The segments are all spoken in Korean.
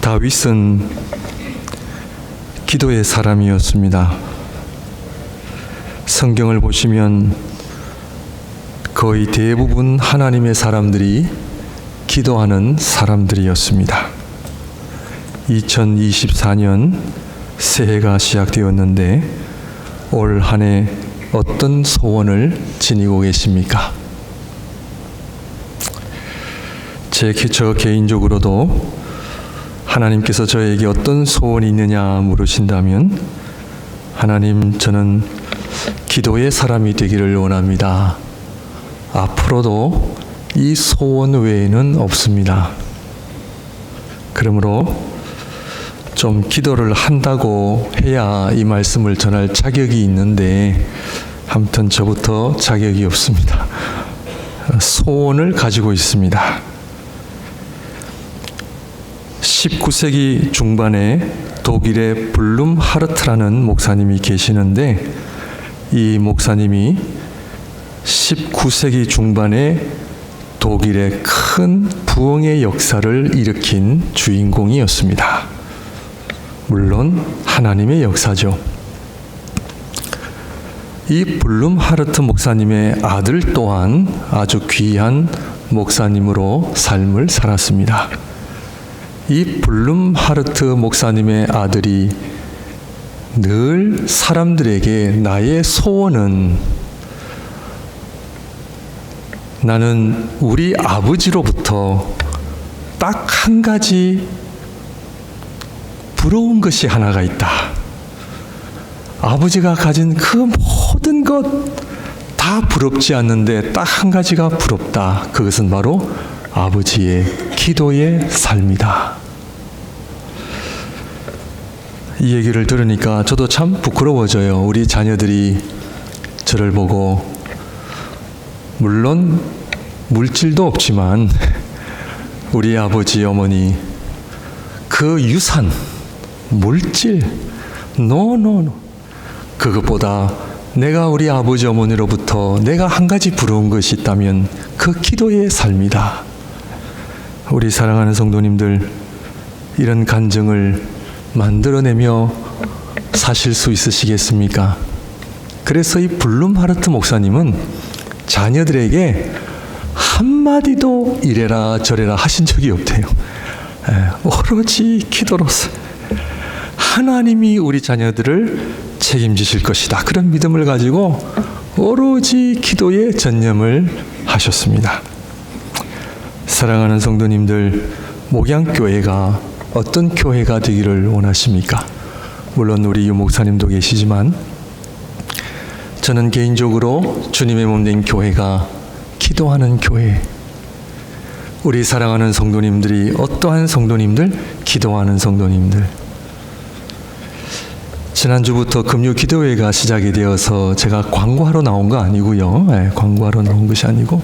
다윗은 기도의 사람이었습니다. 성경을 보시면 거의 대부분 하나님의 사람들이 기도하는 사람들이었습니다. 2024년 새해가 시작되었는데 올 한 해 어떤 소원을 지니고 계십니까? 저 개인적으로도 하나님께서 저에게 어떤 소원이 있느냐 물으신다면, 하나님, 저는 기도의 사람이 되기를 원합니다. 앞으로도 이 소원 외에는 없습니다. 그러므로 좀 기도를 한다고 해야 이 말씀을 전할 자격이 있는데, 아무튼 저부터 자격이 없습니다. 소원을 가지고 있습니다. 19세기 중반에 독일의 블룸하르트라는 목사님이 계시는데, 이 목사님이 19세기 중반에 독일의 큰 부흥의 역사를 일으킨 주인공이었습니다. 물론 하나님의 역사죠. 이 블룸하르트 목사님의 아들 또한 아주 귀한 목사님으로 삶을 살았습니다. 이 블룸하르트 목사님의 아들이 늘 사람들에게 나의 소원은, 나는 우리 아버지로부터 딱 한 가지 부러운 것이 하나가 있다. 아버지가 가진 그 모든 것 다 부럽지 않는데 딱 한 가지가 부럽다. 그것은 바로 아버지의 기도의 삶이다. 이 얘기를 들으니까 저도 참 부끄러워져요. 우리 자녀들이 저를 보고, 물론 물질도 없지만 우리 아버지 어머니 그 유산, 물질, 노 그것보다 내가 우리 아버지 어머니로부터 내가 한 가지 부러운 것이 있다면 그 기도의 삶이다. 우리 사랑하는 성도님들, 이런 간증을 만들어내며 사실 수 있으시겠습니까? 그래서 이 블룸하르트 목사님은 자녀들에게 한마디도 이래라 저래라 하신 적이 없대요. 오로지 기도로서 하나님이 우리 자녀들을 책임지실 것이다. 그런 믿음을 가지고 오로지 기도에 전념을 하셨습니다. 사랑하는 성도님들, 목양교회가 어떤 교회가 되기를 원하십니까? 물론 우리 유 목사님도 계시지만 저는 개인적으로 주님의 몸된 교회가 기도하는 교회, 우리 사랑하는 성도님들이 어떠한 성도님들? 기도하는 성도님들. 지난주부터 금요 기도회가 시작이 되어서 제가 광고하러 나온 거 아니고요. 광고하러 나온 것이 아니고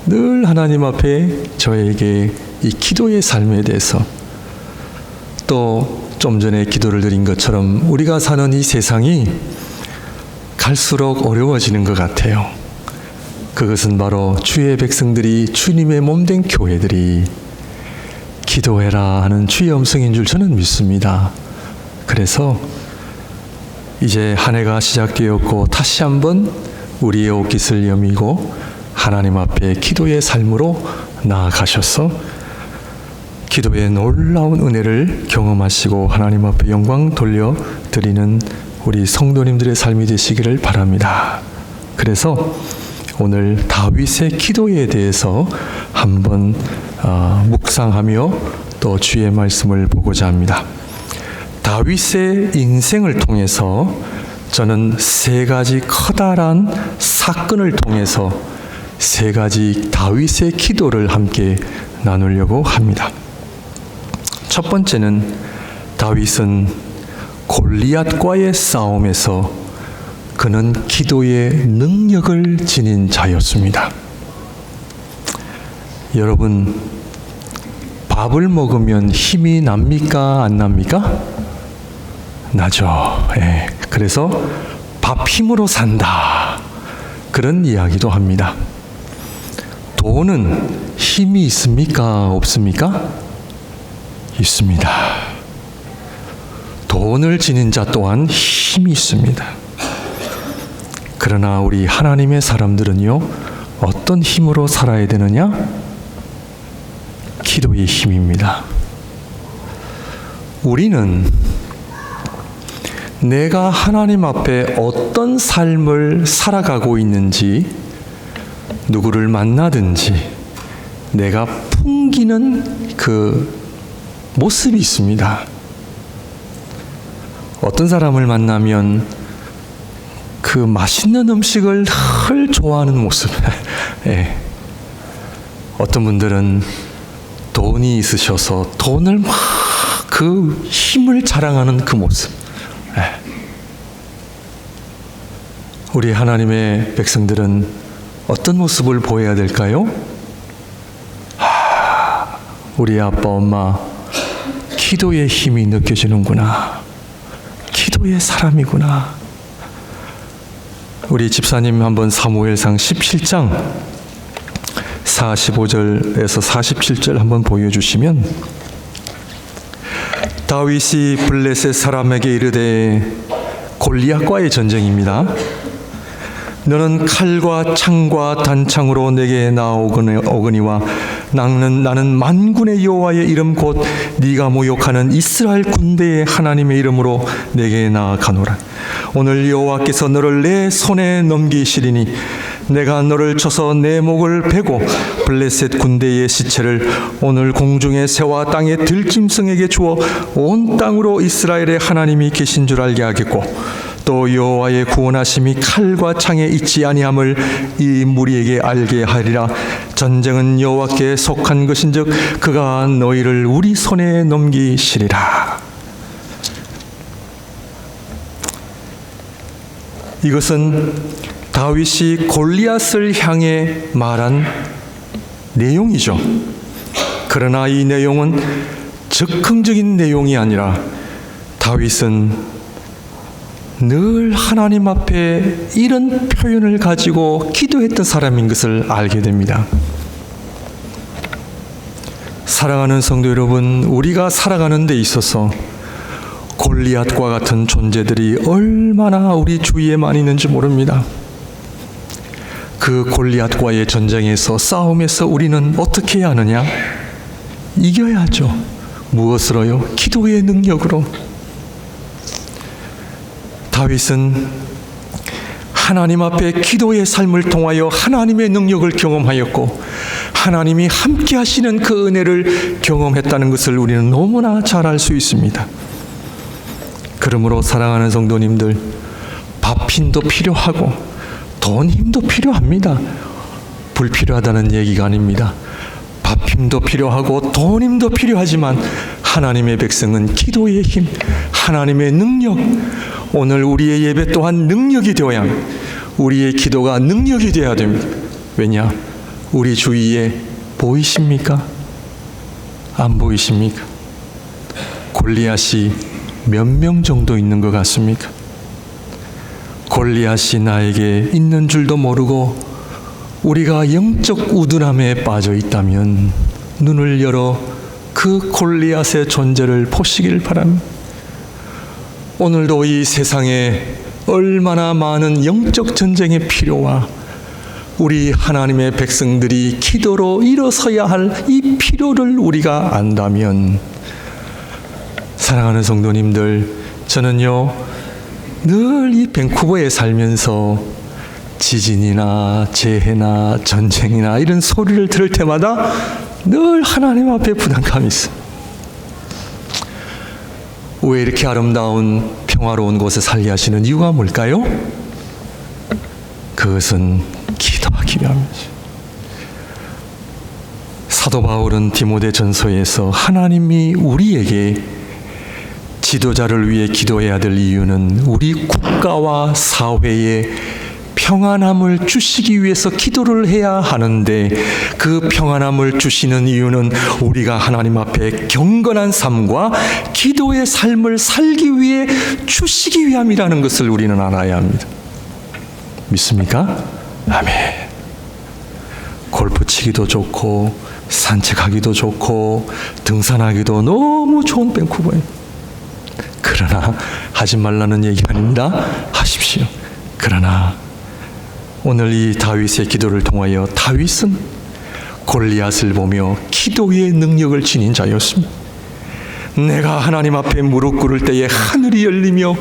늘 하나님 앞에 저에게 이 기도의 삶에 대해서, 또 좀 전에 기도를 드린 것처럼 우리가 사는 이 세상이 갈수록 어려워지는 것 같아요. 그것은 바로 주의 백성들이, 주님의 몸된 교회들이 기도해라 하는 주의 음성인 줄 저는 믿습니다. 그래서 이제 한 해가 시작되었고 다시 한번 우리의 옷깃을 여미고 하나님 앞에 기도의 삶으로 나아가셔서 기도의 놀라운 은혜를 경험하시고 하나님 앞에 영광 돌려드리는 우리 성도님들의 삶이 되시기를 바랍니다. 그래서 오늘 다윗의 기도에 대해서 한번 묵상하며 또 주의 말씀을 보고자 합니다. 다윗의 인생을 통해서 저는 세 가지 커다란 사건을 통해서 세 가지 다윗의 기도를 함께 나누려고 합니다. 첫 번째는, 다윗은 골리앗과의 싸움에서 그는 기도의 능력을 지닌 자였습니다. 여러분, 밥을 먹으면 힘이 납니까? 안 납니까? 나죠. 그래서 밥 힘으로 산다. 그런 이야기도 합니다. 돈은 힘이 있습니까? 없습니까? 있습니다. 돈을 지닌 자 또한 힘이 있습니다. 그러나 우리 하나님의 사람들은요, 어떤 힘으로 살아야 되느냐? 기도의 힘입니다. 우리는 내가 하나님 앞에 어떤 삶을 살아가고 있는지, 누구를 만나든지 내가 풍기는 그 모습이 있습니다. 어떤 사람을 만나면 그 맛있는 음식을 늘 좋아하는 모습. 예. 어떤 분들은 돈이 있으셔서 돈을 막 그 힘을 자랑하는 그 모습. 예. 우리 하나님의 백성들은 어떤 모습을 보여야 될까요? 우리 아빠 엄마 기도의 힘이 느껴지는구나. 기도의 사람이구나. 우리 집사님 한번 사무엘상 17장 45절에서 47절 한번 보여주시면, 다윗이 블레셋 사람에게 이르되, 골리앗과의 전쟁입니다. 너는 칼과 창과 단창으로 내게 나오거니와 나는 만군의 여호와의 이름 곧 네가 모욕하는 이스라엘 군대의 하나님의 이름으로 내게 나아가노라. 오늘 여호와께서 너를 내 손에 넘기시리니 내가 너를 쳐서 내 목을 베고 블레셋 군대의 시체를 오늘 공중의 새와 땅의 들짐승에게 주어 온 땅으로 이스라엘의 하나님이 계신 줄 알게 하겠고, 또 여호와의 구원하심이 칼과 창에 있지 아니함을 이 무리에게 알게 하리라. 전쟁은 여호와께 속한 것인즉 그가 너희를 우리 손에 넘기시리라. 이것은 다윗이 골리앗을 향해 말한 내용이죠. 그러나 이 내용은 즉흥적인 내용이 아니라 다윗은 늘 하나님 앞에 이런 표현을 가지고 기도했던 사람인 것을 알게 됩니다. 사랑하는 성도 여러분, 우리가 살아가는 데 있어서 골리앗과 같은 존재들이 얼마나 우리 주위에 많이 있는지 모릅니다. 그 골리앗과의 전쟁에서, 싸움에서 우리는 어떻게 해야 하느냐? 이겨야죠. 무엇으로요? 기도의 능력으로. 다윗은 하나님 앞에 기도의 삶을 통하여 하나님의 능력을 경험하였고, 하나님이 함께 하시는 그 은혜를 경험했다는 것을 우리는 너무나 잘 알 수 있습니다. 그러므로 사랑하는 성도님들, 밥 힘도 필요하고 돈 힘도 필요합니다. 불필요하다는 얘기가 아닙니다. 밥 힘도 필요하고 돈 힘도 필요하지만 하나님의 백성은 기도의 힘, 하나님의 능력, 오늘 우리의 예배 또한 능력이 되어야 합니다. 우리의 기도가 능력이 되어야 됩니다. 왜냐? 우리 주위에 보이십니까? 안 보이십니까? 골리앗이 몇 명 정도 있는 것 같습니까? 골리앗이 나에게 있는 줄도 모르고 우리가 영적 우둔함에 빠져 있다면 눈을 열어 그 골리앗의 존재를 보시길 바랍니다. 오늘도 이 세상에 얼마나 많은 영적 전쟁의 필요와 우리 하나님의 백성들이 기도로 일어서야 할 이 필요를 우리가 안다면, 사랑하는 성도님들, 저는요 늘 이 밴쿠버에 살면서 지진이나 재해나 전쟁이나 이런 소리를 들을 때마다 늘 하나님 앞에 부담감이 있어요. 왜 이렇게 아름다운 평화로운 곳에 살게 하시는 이유가 뭘까요? 그것은 기도하기 위함이죠. 사도 바울은 디모데전서에서 하나님이 우리에게 지도자를 위해 기도해야 될 이유는 우리 국가와 사회에 평안함을 주시기 위해서 기도를 해야 하는데, 그 평안함을 주시는 이유는 우리가 하나님 앞에 경건한 삶과 기도의 삶을 살기 위해 주시기 위함이라는 것을 우리는 알아야 합니다. 믿습니까? 아멘. 골프 치기도 좋고 산책하기도 좋고 등산하기도 너무 좋은 밴쿠버예요. 그러나 하지 말라는 얘기 아닙니다. 하십시오. 그러나 오늘 이 다윗의 기도를 통하여 다윗은 골리앗을 보며 기도의 능력을 지닌 자였습니다. 내가 하나님 앞에 무릎 꿇을 때에 하늘이 열리며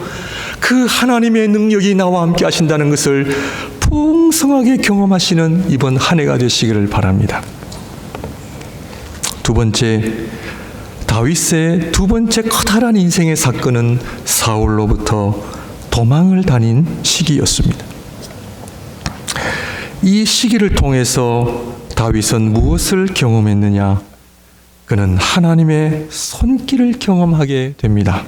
그 하나님의 능력이 나와 함께 하신다는 것을 풍성하게 경험하시는 이번 한 해가 되시기를 바랍니다. 두 번째, 다윗의 두 번째 커다란 인생의 사건은 사울로부터 도망을 다닌 시기였습니다. 이 시기를 통해서 다윗은 무엇을 경험했느냐? 그는 하나님의 손길을 경험하게 됩니다.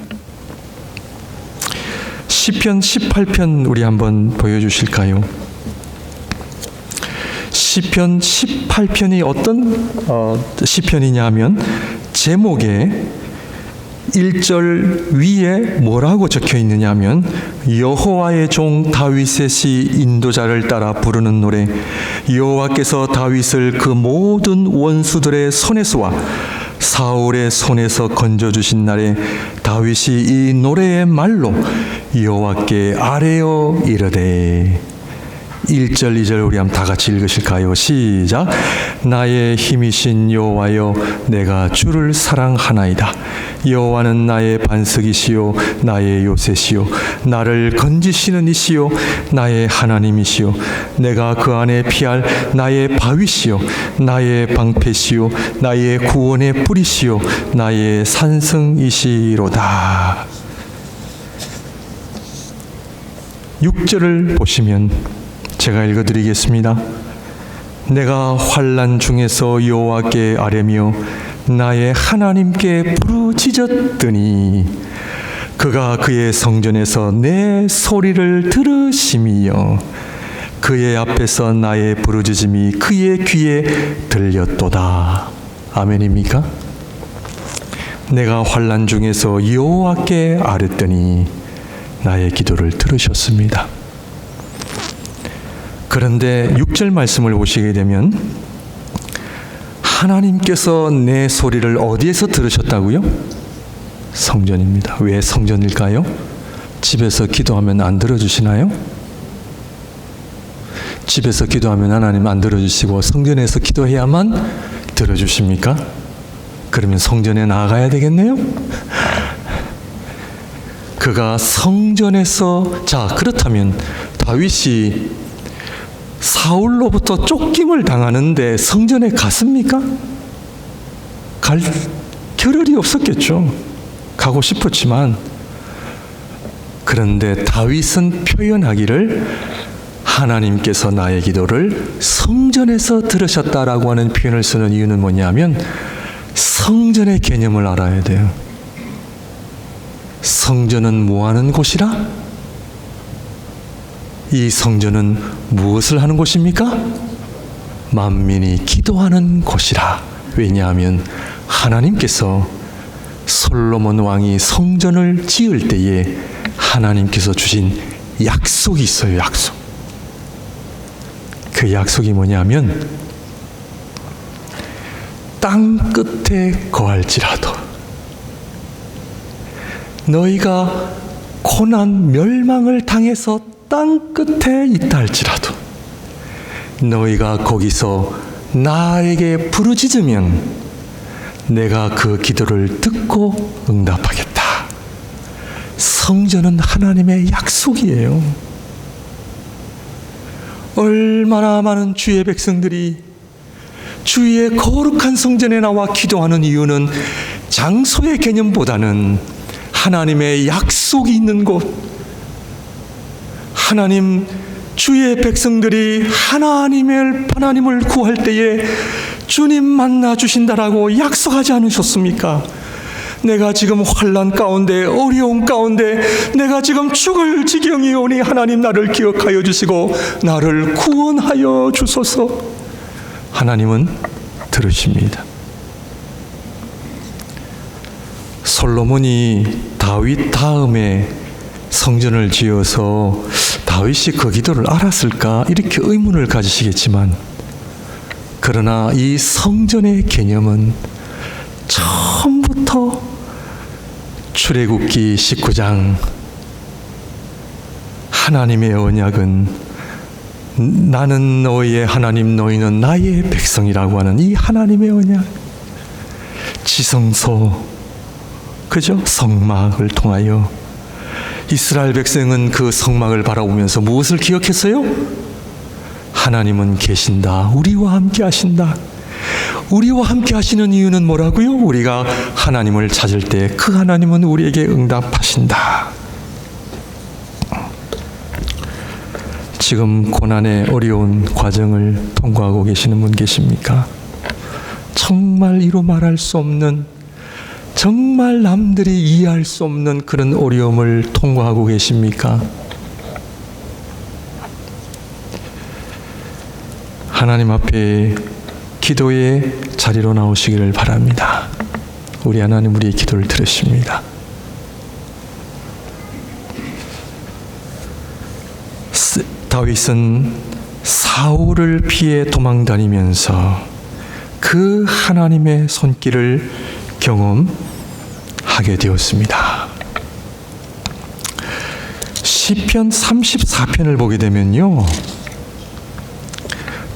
시편 18편 우리 한번 보여주실까요? 시편 18편이 어떤 시편이냐 하면 제목에 1절 위에 뭐라고 적혀 있느냐 하면 여호와의 종 다윗의 시 인도자를 따라 부르는 노래, 여호와께서 다윗을 그 모든 원수들의 손에서와 사울의 손에서 건져주신 날에 다윗이 이 노래의 말로 여호와께 아뢰어 이르되. 1절 2절 우리 한번 다 같이 읽으실까요? 시작. 나의 힘이신 여호와여, 내가 주를 사랑하나이다. 여호와는 나의 반석이시요 나의 요새시요 나를 건지시는 이시요 나의 하나님이시요 내가 그 안에 피할 나의 바위시요 나의 방패시요 나의 구원의 뿌리시요 나의 산성이시로다. 6절을 보시면 제가 읽어드리겠습니다. 내가 환난 중에서 여호와께 아뢰며 나의 하나님께 부르짖었더니 그가 그의 성전에서 내 소리를 들으시며 그의 앞에서 나의 부르짖음이 그의 귀에 들렸도다. 아멘입니까? 내가 환난 중에서 여호와께 아뢰더니 나의 기도를 들으셨습니다. 그런데 6절 말씀을 보시게 되면 하나님께서 내 소리를 어디에서 들으셨다고요? 성전입니다. 왜 성전일까요? 집에서 기도하면 안 들어주시나요? 집에서 기도하면 하나님 안 들어주시고 성전에서 기도해야만 들어주십니까? 그러면 성전에 나가야 되겠네요? 그가 성전에서, 자, 그렇다면 다윗이 사울로부터 쫓김을 당하는데 성전에 갔습니까? 갈 겨를이 없었겠죠. 가고 싶었지만. 그런데 다윗은 표현하기를 하나님께서 나의 기도를 성전에서 들으셨다라고 하는 표현을 쓰는 이유는 뭐냐면 성전의 개념을 알아야 돼요. 성전은 뭐 하는 곳이라? 이 성전은 무엇을 하는 곳입니까? 만민이 기도하는 곳이라. 왜냐하면 하나님께서 솔로몬 왕이 성전을 지을 때에 하나님께서 주신 약속이 있어요. 약속. 그 약속이 뭐냐면 땅 끝에 거할지라도 너희가 고난 멸망을 당해서 땅 끝에 있다 할지라도 너희가 거기서 나에게 부르짖으면 내가 그 기도를 듣고 응답하겠다. 성전은 하나님의 약속이에요. 얼마나 많은 주의 백성들이 주의 거룩한 성전에 나와 기도하는 이유는 장소의 개념보다는 하나님의 약속이 있는 곳, 하나님, 주의 백성들이 하나님을 구할 때에 주님 만나 주신다라고 약속하지 않으셨습니까? 내가 지금 환난 가운데, 어려움 가운데 내가 지금 죽을 지경이오니 하나님 나를 기억하여 주시고 나를 구원하여 주소서. 하나님은 들으십니다. 솔로몬이 다윗 다음에 성전을 지어서 다윗이 그 기도를 알았을까? 이렇게 의문을 가지시겠지만 그러나 이 성전의 개념은 처음부터 출애굽기 19장 하나님의 언약은 나는 너희의 하나님 너희는 나의 백성이라고 하는 이 하나님의 언약, 지성소, 그죠? 성막을 통하여 이스라엘 백성은 그 성막을 바라보면서 무엇을 기억했어요? 하나님은 계신다. 우리와 함께 하신다. 우리와 함께 하시는 이유는 뭐라고요? 우리가 하나님을 찾을 때 그 하나님은 우리에게 응답하신다. 지금 고난의 어려운 과정을 통과하고 계시는 분 계십니까? 정말 이루 말할 수 없는, 정말 남들이 이해할 수 없는 그런 어려움을 통과하고 계십니까? 하나님 앞에 기도의 자리로 나오시기를 바랍니다. 우리 하나님 우리의 기도를 들으십니다. 다윗은 사울을 피해 도망다니면서 그 하나님의 손길을 경험하게 되었습니다. 시편 34편을 보게 되면요,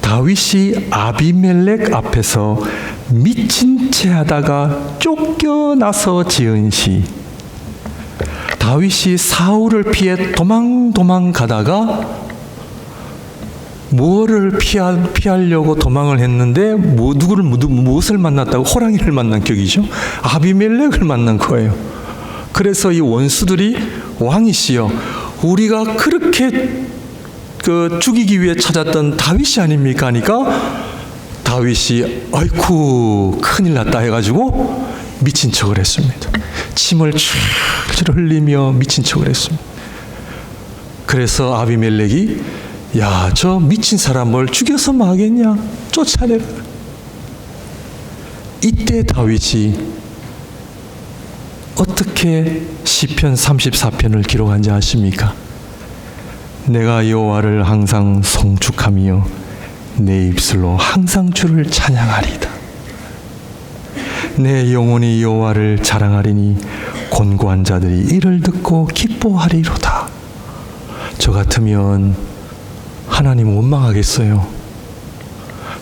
다윗이 아비멜렉 앞에서 미친 채 하다가 쫓겨나서 지은 시, 다윗이 사울을 피해 도망 가다가 무엇을 피하려고 도망을 했는데 무엇을 만났다고? 호랑이를 만난 격이죠. 아비멜렉을 만난 거예요. 그래서 이 원수들이 왕이시여 우리가 그렇게 죽이기 위해 찾았던 다윗이 아닙니까? 하니까 다윗이 아이쿠 큰일 났다 해가지고 미친 척을 했습니다. 침을 줄줄 흘리며 미친 척을 했습니다. 그래서 아비멜렉이 야, 저 미친 사람을 죽여서 뭐 하겠냐? 쫓아내라. 이때 다윗이 어떻게 시편 34편을 기록한지 아십니까? 내가 여호와를 항상 송축하며 내 입술로 항상 주를 찬양하리다. 내 영혼이 여호와를 자랑하리니 곤고한 자들이 이를 듣고 기뻐하리로다. 저 같으면 하나님 원망하겠어요?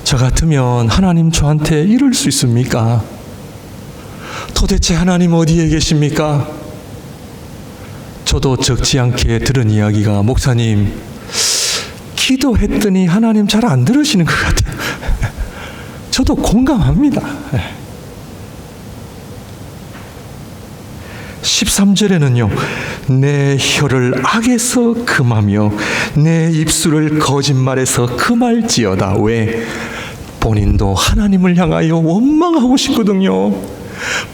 저 같으면 하나님 저한테 이럴 수 있습니까? 도대체 하나님 어디에 계십니까? 저도 적지 않게 들은 이야기가 목사님 기도했더니 하나님 잘 안 들으시는 것 같아요. 저도 공감합니다. 13절에는요, 내 혀를 악에서 금하며 내 입술을 거짓말에서 금할지어다. 왜? 본인도 하나님을 향하여 원망하고 싶거든요.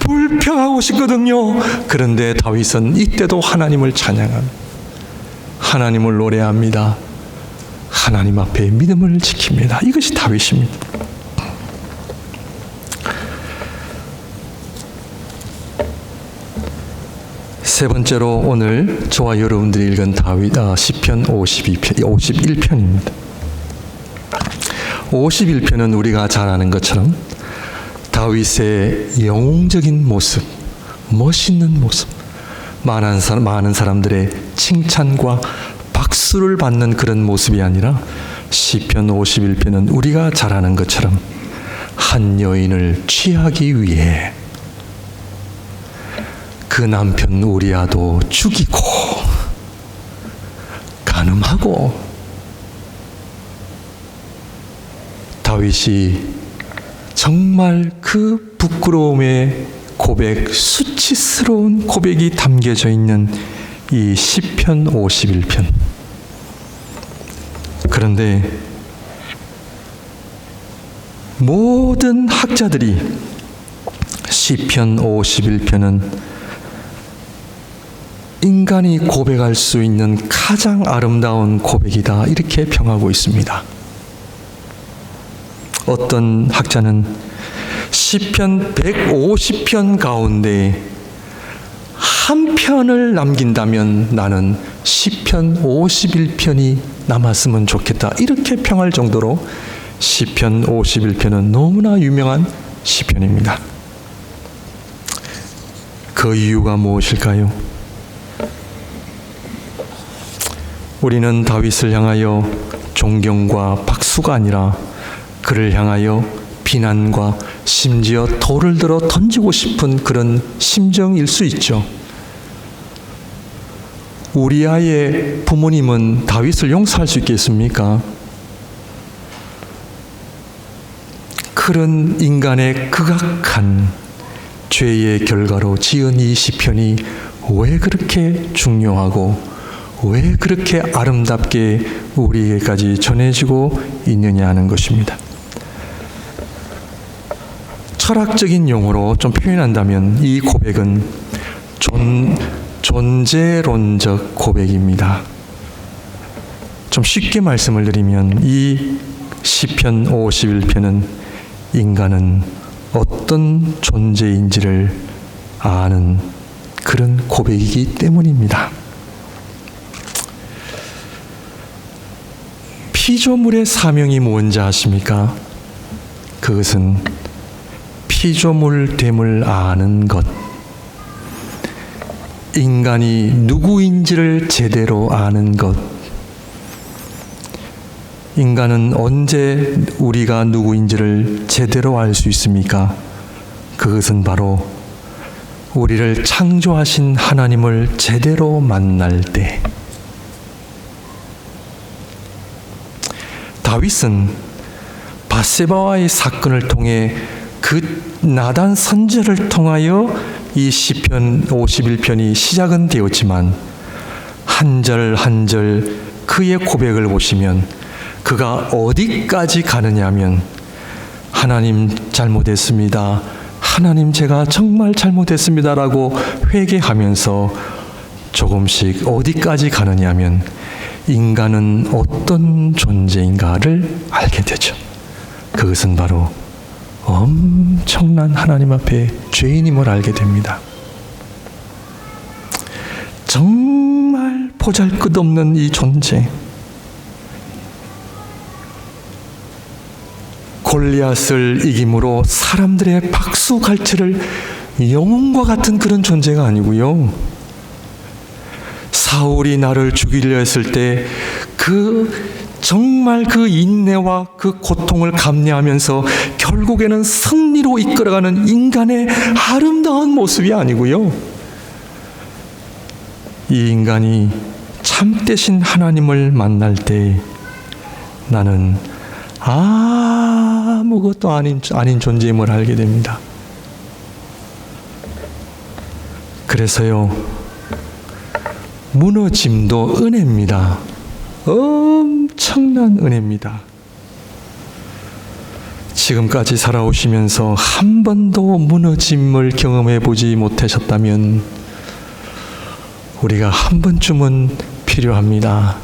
불평하고 싶거든요. 그런데 다윗은 이때도 하나님을 찬양합니다. 하나님을 노래합니다. 하나님 앞에 믿음을 지킵니다. 이것이 다윗입니다. 세 번째로 오늘 저와 여러분들이 읽은 시편 51편입니다. 51편은 우리가 잘 아는 것처럼 다윗의 영웅적인 모습, 멋있는 모습, 많은 사람들의 칭찬과 박수를 받는 그런 모습이 아니라 시편 51편은 우리가 잘 아는 것처럼 한 여인을 취하기 위해 그 남편 우리아도 죽이고 간음하고 다윗이 정말 그 부끄러움의 고백, 수치스러운 고백이 담겨져 있는 이 시편 51편. 그런데 모든 학자들이 시편 51편은 인간이 고백할 수 있는 가장 아름다운 고백이다, 이렇게 평하고 있습니다. 어떤 학자는 시편 150편 가운데 한 편을 남긴다면 나는 시편 51편이 남았으면 좋겠다, 이렇게 평할 정도로 시편 51편은 너무나 유명한 시편입니다. 그 이유가 무엇일까요? 우리는 다윗을 향하여 존경과 박수가 아니라 그를 향하여 비난과 심지어 돌을 들어 던지고 싶은 그런 심정일 수 있죠. 우리아의 부모님은 다윗을 용서할 수 있겠습니까? 그런 인간의 극악한 죄의 결과로 지은 이 시편이 왜 그렇게 중요하고 왜 그렇게 아름답게 우리에게까지 전해지고 있느냐 하는 것입니다. 철학적인 용어로 좀 표현한다면 이 고백은 존재론적 고백입니다. 좀 쉽게 말씀을 드리면 이 시편 51편은 인간은 어떤 존재인지를 아는 그런 고백이기 때문입니다. 피조물의 사명이 뭔지 아십니까? 그것은 피조물됨을 아는 것. 인간이 누구인지를 제대로 아는 것. 인간은 언제 우리가 누구인지를 제대로 알 수 있습니까? 그것은 바로 우리를 창조하신 하나님을 제대로 만날 때. 다윗은 밧세바와의 사건을 통해 그 나단 선지자를 통하여 이 시편 51편이 시작은 되었지만 한 절 한 절 그의 고백을 보시면 그가 어디까지 가느냐 하면 하나님 잘못했습니다. 하나님 제가 정말 잘못했습니다라고 회개하면서 조금씩 어디까지 가느냐 하면 인간은 어떤 존재인가를 알게 되죠. 그것은 바로 엄청난 하나님 앞에 죄인임을 알게 됩니다. 정말 보잘것없는 이 존재. 골리앗을 이김으로 사람들의 박수 갈채를 영웅과 같은 그런 존재가 아니고요. 사울이 나를 죽이려 했을 때 정말 그 인내와 그 고통을 감내하면서 결국에는 승리로 이끌어가는 인간의 아름다운 모습이 아니고요. 이 인간이 참되신 하나님을 만날 때 나는 아무것도 아닌 존재임을 알게 됩니다. 그래서요, 무너짐도 은혜입니다. 엄청난 은혜입니다. 지금까지 살아오시면서 한 번도 무너짐을 경험해 보지 못하셨다면 우리가 한 번쯤은 필요합니다.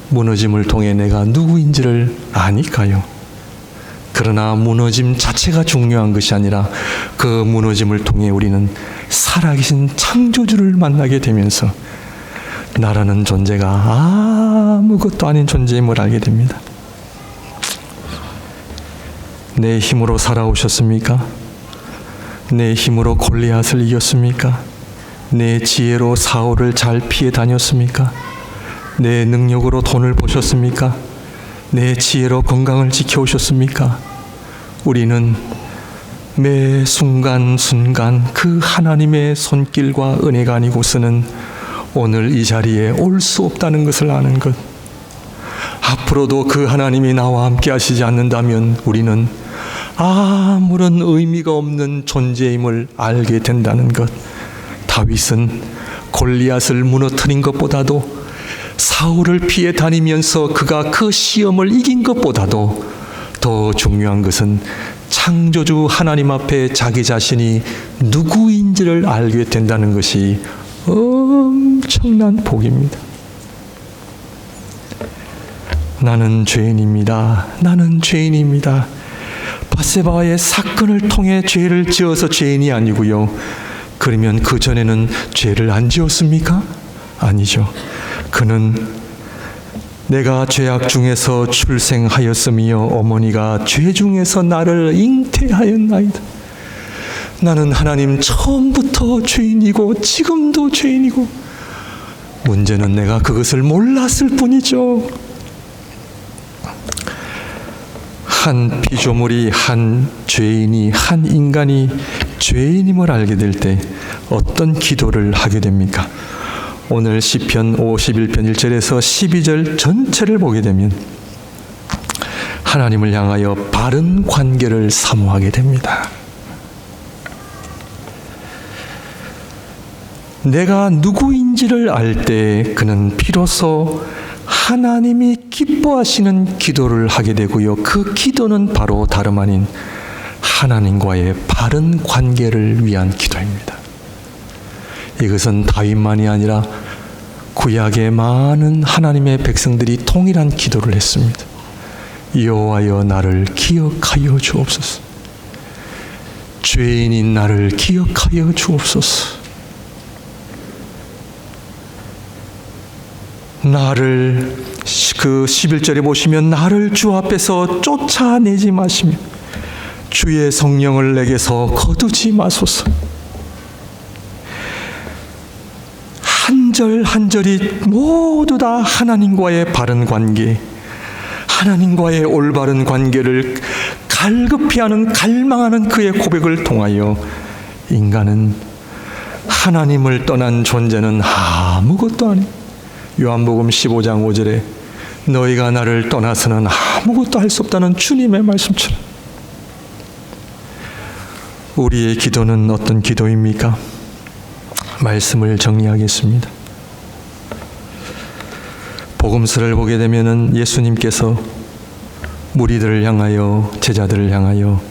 무너짐을 통해 내가 누구인지를 아니까요. 그러나 무너짐 자체가 중요한 것이 아니라 그 무너짐을 통해 우리는 살아계신 창조주를 만나게 되면서 나라는 존재가 아무것도 아닌 존재임을 알게 됩니다. 내 힘으로 살아오셨습니까? 내 힘으로 골리앗을 이겼습니까? 내 지혜로 사울을 잘 피해 다녔습니까? 내 능력으로 돈을 버셨습니까? 내 지혜로 건강을 지켜오셨습니까? 우리는 매 순간순간 그 하나님의 손길과 은혜가 아니고서는 오늘 이 자리에 올 수 없다는 것을 아는 것. 앞으로도 그 하나님이 나와 함께 하시지 않는다면 우리는 아무런 의미가 없는 존재임을 알게 된다는 것. 다윗은 골리앗을 무너뜨린 것보다도 사울을 피해 다니면서 그가 그 시험을 이긴 것보다도 더 중요한 것은 창조주 하나님 앞에 자기 자신이 누구인지를 알게 된다는 것이 엄청난 복입니다. 나는 죄인입니다. 나는 죄인입니다. 밧세바와의 사건을 통해 죄를 지어서 죄인이 아니고요. 그러면 그 전에는 죄를 안 지었습니까? 아니죠. 그는 내가 죄악 중에서 출생하였으며 어머니가 죄 중에서 나를 잉태하였나이다. 나는 하나님 처음부터 죄인이고 지금도 죄인이고 문제는 내가 그것을 몰랐을 뿐이죠. 한 피조물이, 한 죄인이, 한 인간이 죄인임을 알게 될 때 어떤 기도를 하게 됩니까? 오늘 시편 51편 1절에서 12절 전체를 보게 되면 하나님을 향하여 바른 관계를 사모하게 됩니다. 내가 누구인지를 알 때 그는 비로소 하나님이 기뻐하시는 기도를 하게 되고요. 그 기도는 바로 다름 아닌 하나님과의 바른 관계를 위한 기도입니다. 이것은 다윗만이 아니라 구약의 많은 하나님의 백성들이 동일한 기도를 했습니다. 여호와여 나를 기억하여 주옵소서. 죄인인 나를 기억하여 주옵소서. 나를, 그 11절에 보시면 나를 주 앞에서 쫓아내지 마시며 주의 성령을 내게서 거두지 마소서. 한 절 한 절이 모두 다 하나님과의 바른 관계, 하나님과의 올바른 관계를 갈급히 하는, 갈망하는 그의 고백을 통하여 인간은 하나님을 떠난 존재는 아무것도 아니. 요한복음 15장 5절에 너희가 나를 떠나서는 아무것도 할 수 없다는 주님의 말씀처럼 우리의 기도는 어떤 기도입니까? 말씀을 정리하겠습니다. 복음서를 보게 되면은 예수님께서 무리들을 향하여, 제자들을 향하여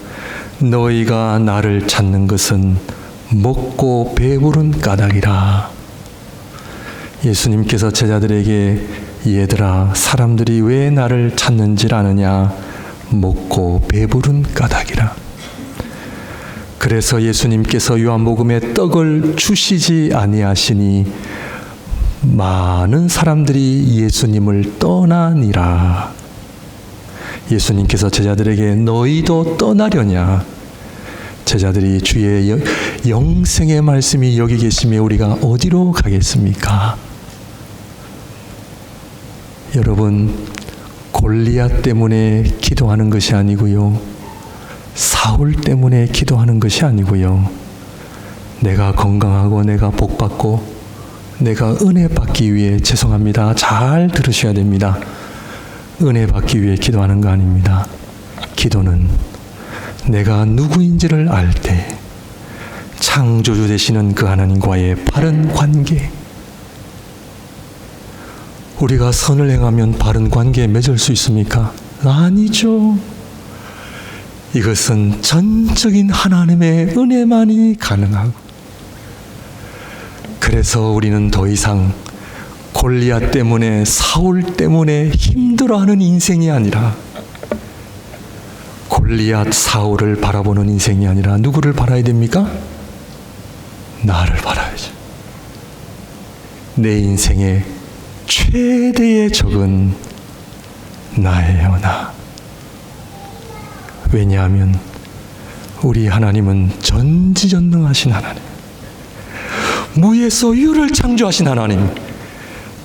너희가 나를 찾는 것은 먹고 배부른 까닭이라. 예수님께서 제자들에게 얘들아 사람들이 왜 나를 찾는지 아느냐? 먹고 배부른 까닭이라. 그래서 예수님께서 요한복음에 떡을 주시지 아니하시니 많은 사람들이 예수님을 떠나니라. 예수님께서 제자들에게 너희도 떠나려냐? 제자들이 주의 영생의 말씀이 여기 계시며 우리가 어디로 가겠습니까? 여러분, 골리앗 때문에 기도하는 것이 아니고요, 사울 때문에 기도하는 것이 아니고요, 내가 건강하고 내가 복받고 내가 은혜 받기 위해, 죄송합니다, 잘 들으셔야 됩니다. 은혜 받기 위해 기도하는 거 아닙니다. 기도는 내가 누구인지를 알 때 창조주 되시는 그 하나님과의 바른 관계, 우리가 선을 행하면 바른 관계에 맺을 수 있습니까? 아니죠. 이것은 전적인 하나님의 은혜만이 가능하고, 그래서 우리는 더 이상 골리앗 때문에, 사울 때문에 힘들어하는 인생이 아니라, 골리앗, 사울을 바라보는 인생이 아니라 누구를 바라야 됩니까? 나를 바라야죠. 내 인생의 최대의 적은 나예요, 나. 왜냐하면 우리 하나님은 전지전능하신 하나님, 무에서 유를 창조하신 하나님,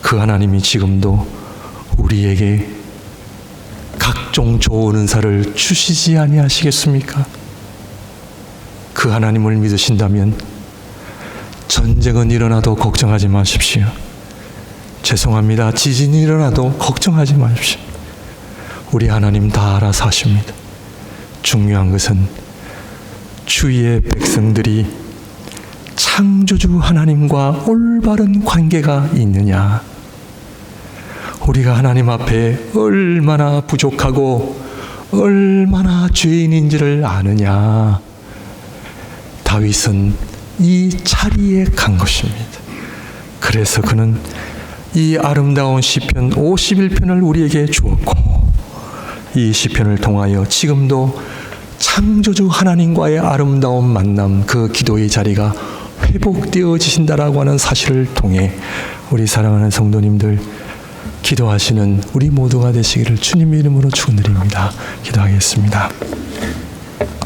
그 하나님이 지금도 우리에게 각종 좋은 은사를 주시지 아니하시겠습니까? 그 하나님을 믿으신다면 전쟁은 일어나도 걱정하지 마십시오. 죄송합니다, 지진이 일어나도 걱정하지 마십시오. 우리 하나님 다 알아서 하십니다. 중요한 것은 주의 백성들이 창조주 하나님과 올바른 관계가 있느냐, 우리가 하나님 앞에 얼마나 부족하고 얼마나 죄인인지를 아느냐. 다윗은 이 자리에 간 것입니다. 그래서 그는 이 아름다운 시편 51편을 우리에게 주었고, 이 시편을 통하여 지금도 창조주 하나님과의 아름다운 만남, 그 기도의 자리가 회복되어지신다라고 하는 사실을 통해 우리 사랑하는 성도님들, 기도하시는 우리 모두가 되시기를 주님의 이름으로 축원드립니다. 기도하겠습니다.